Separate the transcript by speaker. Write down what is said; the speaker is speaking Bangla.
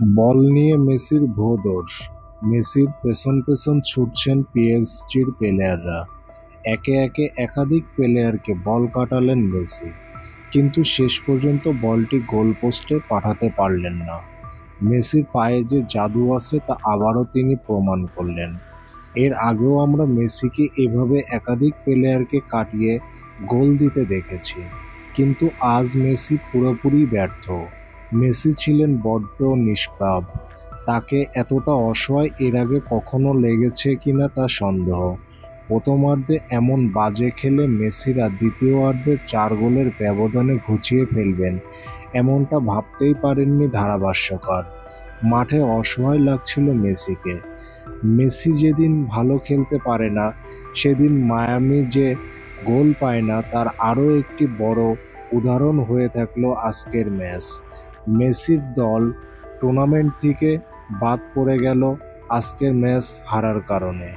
Speaker 1: বল নিয়ে মেসির ভূ-দৌড়। মেসির পেছন পেছন ছুটছেন পিএসজির প্লেয়াররা। একে একে একাধিক প্লেয়ারকে বল কাটালেন মেসি, কিন্তু শেষ পর্যন্ত বলটি গোলপোস্টে পাঠাতে পারলেন না। মেসির পায়ে যে জাদু আছে তা আবারও তিনি প্রমাণ করলেন। এর আগেও আমরা মেসিকে এভাবে একাধিক প্লেয়ারকে কাটিয়ে গোল দিতে দেখেছি, কিন্তু আজ মেসি পুরোপুরি ব্যর্থ। মেসি ছিলেন বড্ড নিষ্প্রাপ। তাকে এতটা অসহায় এর আগে কখনো লেগেছে কিনা তা সন্দেহ। প্রথমার্ধে এমন বাজে খেলে মেসিরা দ্বিতীয়ার্ধে 4 গোলের ব্যবধানে ঘুচিয়ে ফেলবেন এমনটা ভাবতেই পারেননি ধারাভাষ্যকার। মাঠে অসহায় লাগছিল মেসিকে। মেসি যেদিন ভালো খেলতে পারে না, সেদিন মায়ামি যে গোল পায় না তার আরও একটি বড় উদাহরণ হয়ে থাকলো আজকের ম্যাচ। মেসির দল টুর্নামেন্ট থেকে বাদ পড়ে গেল আজকের ম্যাচ হারার কারণে।